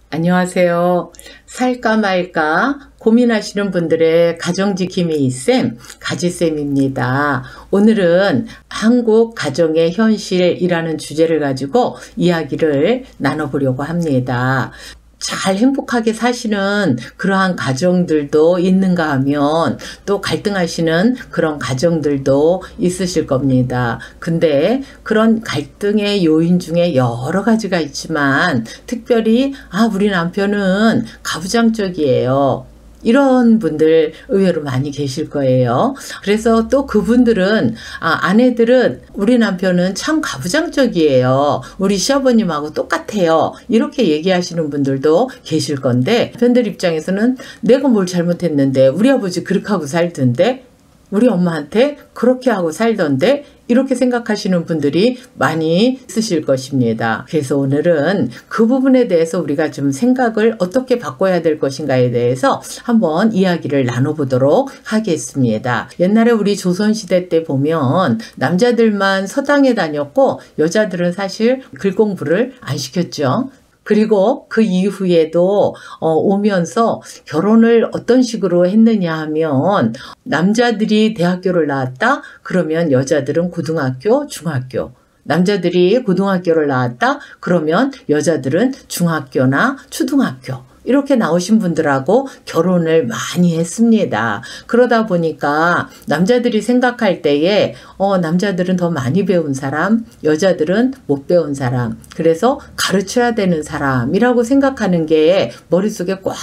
안녕하세요. 살까 말까 고민하시는 분들의 가정지킴이 쌤, 가지쌤입니다. 오늘은 한국 가정의 현실이라는 주제를 가지고 이야기를 나눠보려고 합니다. 잘 행복하게 사시는 그러한 가정들도 있는가 하면 또 갈등하시는 그런 가정들도 있으실 겁니다. 근데 그런 갈등의 요인 중에 여러 가지가 있지만 특별히 우리 남편은 가부장적이에요. 이런 분들 의외로 많이 계실 거예요. 그래서 또 그분들은 아내들은 우리 남편은 참 가부장적이에요. 우리 시아버님하고 똑같아요. 이렇게 얘기하시는 분들도 계실 건데 남편들 입장에서는 내가 뭘 잘못했는데 우리 아버지 그렇게 하고 살던데 우리 엄마한테 그렇게 하고 살던데 이렇게 생각하시는 분들이 많이 있으실 것입니다. 그래서 오늘은 그 부분에 대해서 우리가 좀 생각을 어떻게 바꿔야 될 것인가에 대해서 한번 이야기를 나눠보도록 하겠습니다. 옛날에 우리 조선시대 때 보면 남자들만 서당에 다녔고 여자들은 사실 글 공부를 안 시켰죠. 그리고 그 이후에도 오면서 결혼을 어떤 식으로 했느냐 하면 남자들이 대학교를 나왔다? 그러면 여자들은 고등학교, 중학교. 남자들이 고등학교를 나왔다? 그러면 여자들은 중학교나 초등학교. 이렇게 나오신 분들하고 결혼을 많이 했습니다. 그러다 보니까 남자들이 생각할 때에 남자들은 더 많이 배운 사람, 여자들은 못 배운 사람, 그래서 가르쳐야 되는 사람이라고 생각하는 게 머릿속에 꽉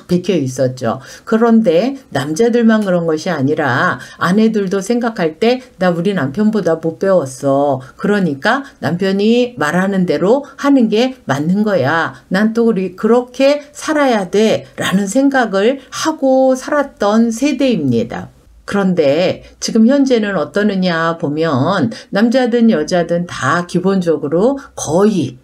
박혀 있었죠. 그런데 남자들만 그런 것이 아니라 아내들도 생각할 때 나 우리 남편보다 못 배웠어. 그러니까 남편이 말하는 대로 하는 게 맞는 거야. 난 또 그렇게 살아야 돼 라는 생각을 하고 살았던 세대입니다. 그런데 지금 현재는 어떠느냐 보면 남자든 여자든 다 기본적으로 거의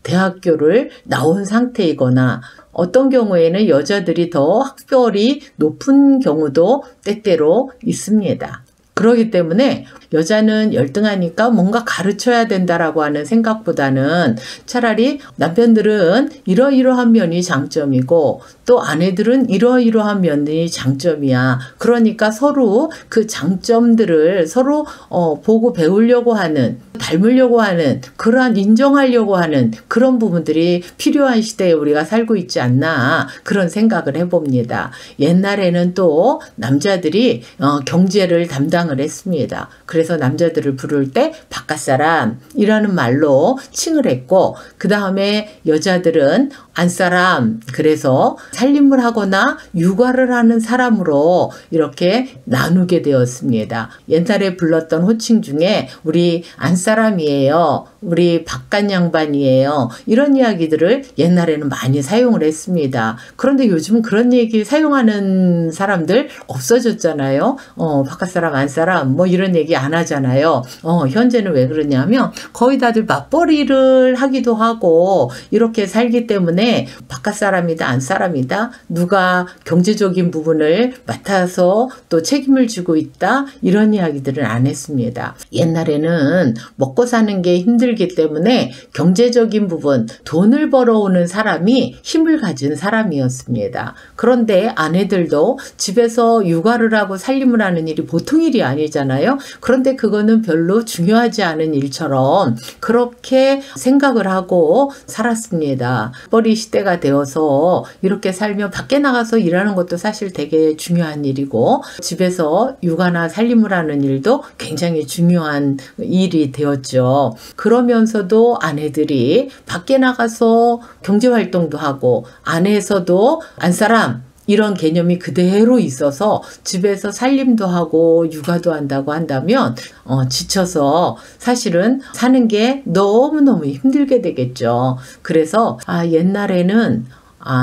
대학교를 나온 상태이거나 어떤 경우에는 여자들이 더 학벌이 높은 경우도 때때로 있습니다. 그렇기 때문에 여자는 열등하니까 뭔가 가르쳐야 된다라고 하는 생각보다는 차라리 남편들은 이러이러한 면이 장점이고 또 아내들은 이러이러한 면이 장점이야. 그러니까 서로 그 장점들을 서로 보고 배우려고 하는, 닮으려고 하는, 그러한 인정하려고 하는 그런 부분들이 필요한 시대에 우리가 살고 있지 않나 그런 생각을 해봅니다. 옛날에는 또 남자들이 경제를 담당을 했습니다. 그래서 남자들을 부를 때 바깥사람이라는 말로 칭을 했고 그 다음에 여자들은 안사람, 그래서 살림을 하거나 육아를 하는 사람으로 이렇게 나누게 되었습니다. 옛날에 불렀던 호칭 중에 우리 안사람이에요. 우리 바깥 양반이에요. 이런 이야기들을 옛날에는 많이 사용을 했습니다. 그런데 요즘은 그런 얘기 사용하는 사람들 없어졌잖아요. 바깥사람, 안사람 뭐 이런 얘기 안 하잖아요. 현재는 왜 그러냐면 거의 다들 맞벌이를 하기도 하고 이렇게 살기 때문에 바깥사람이다 안사람이다 누가 경제적인 부분을 맡아서 또 책임을 지고 있다 이런 이야기들은 안 했습니다. 옛날에는 먹고 사는 게 힘들기 때문에 경제적인 부분 돈을 벌어오는 사람이 힘을 가진 사람이었습니다. 그런데 아내들도 집에서 육아를 하고 살림을 하는 일이 보통 일이 아니잖아요. 그런데 그거는 별로 중요하지 않은 일처럼 그렇게 생각을 하고 살았습니다. 벌이 시대가 되어서 이렇게 살면 밖에 나가서 일하는 것도 사실 되게 중요한 일이고 집에서 육아나 살림을 하는 일도 굉장히 중요한 일이 되었죠. 그러면서도 아내들이 밖에 나가서 경제활동도 하고 안에서도 안사람 이런 개념이 그대로 있어서 집에서 살림도 하고 육아도 한다고 한다면 지쳐서 사실은 사는 게 너무너무 힘들게 되겠죠. 그래서 옛날에는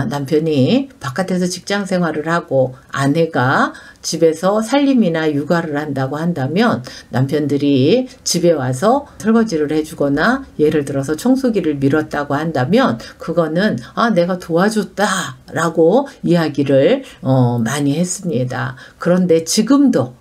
남편이 바깥에서 직장 생활을 하고 아내가 집에서 살림이나 육아를 한다고 한다면 남편들이 집에 와서 설거지를 해주거나 예를 들어서 청소기를 밀었다고 한다면 그거는 내가 도와줬다 라고 이야기를 많이 했습니다. 그런데 지금도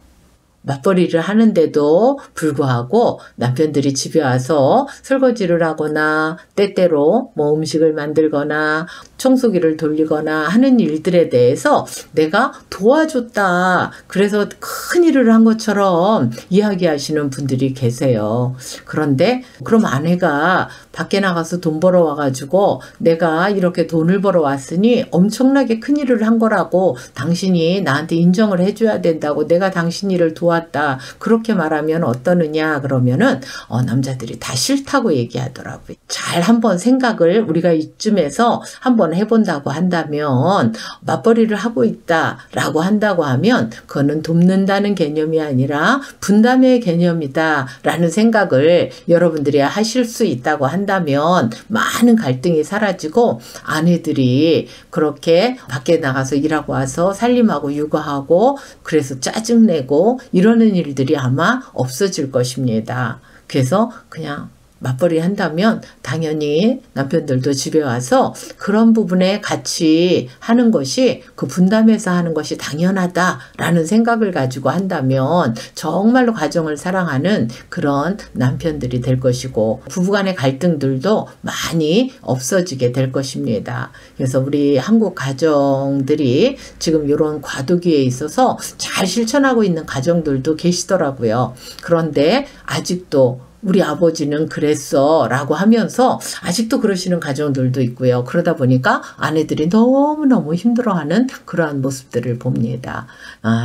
맞벌이를 하는데도 불구하고 남편들이 집에 와서 설거지를 하거나 때때로 뭐 음식을 만들거나 청소기를 돌리거나 하는 일들에 대해서 내가 도와줬다. 그래서 큰 일을 한 것처럼 이야기하시는 분들이 계세요. 그런데 그럼 아내가 밖에 나가서 돈 벌어 와가지고 내가 이렇게 돈을 벌어 왔으니 엄청나게 큰 일을 한 거라고 당신이 나한테 인정을 해줘야 된다고, 내가 당신 일을 도왔다. 그렇게 말하면 어떠느냐 그러면은 남자들이 다 싫다고 얘기하더라고요. 잘 한번 생각을 우리가 이쯤에서 한번 해본다고 한다면, 맞벌이를 하고 있다라고 한다고 하면 그거는 돕는다는 개념이 아니라 분담의 개념이다라는 생각을 여러분들이 하실 수 있다고 한다면 많은 갈등이 사라지고, 아내들이 그렇게 밖에 나가서 일하고 와서 살림하고 육아하고 그래서 짜증내고 이러는 일들이 아마 없어질 것입니다. 그래서 그냥 맞벌이 한다면 당연히 남편들도 집에 와서 그런 부분에 같이 하는 것이, 그 분담해서 하는 것이 당연하다라는 생각을 가지고 한다면 정말로 가정을 사랑하는 그런 남편들이 될 것이고, 부부간의 갈등들도 많이 없어지게 될 것입니다. 그래서 우리 한국 가정들이 지금 이런 과도기에 있어서 잘 실천하고 있는 가정들도 계시더라고요. 그런데 아직도 우리 아버지는 그랬어 라고 하면서 아직도 그러시는 가정들도 있고요. 그러다 보니까 아내들이 너무너무 힘들어하는 그러한 모습들을 봅니다.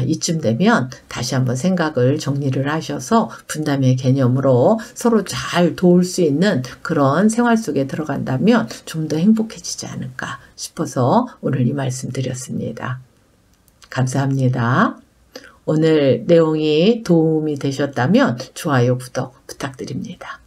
이쯤 되면 다시 한번 생각을 정리를 하셔서 분담의 개념으로 서로 잘 도울 수 있는 그런 생활 속에 들어간다면 좀 더 행복해지지 않을까 싶어서 오늘 이 말씀 드렸습니다. 감사합니다. 오늘 내용이 도움이 되셨다면 좋아요, 구독 부탁드립니다.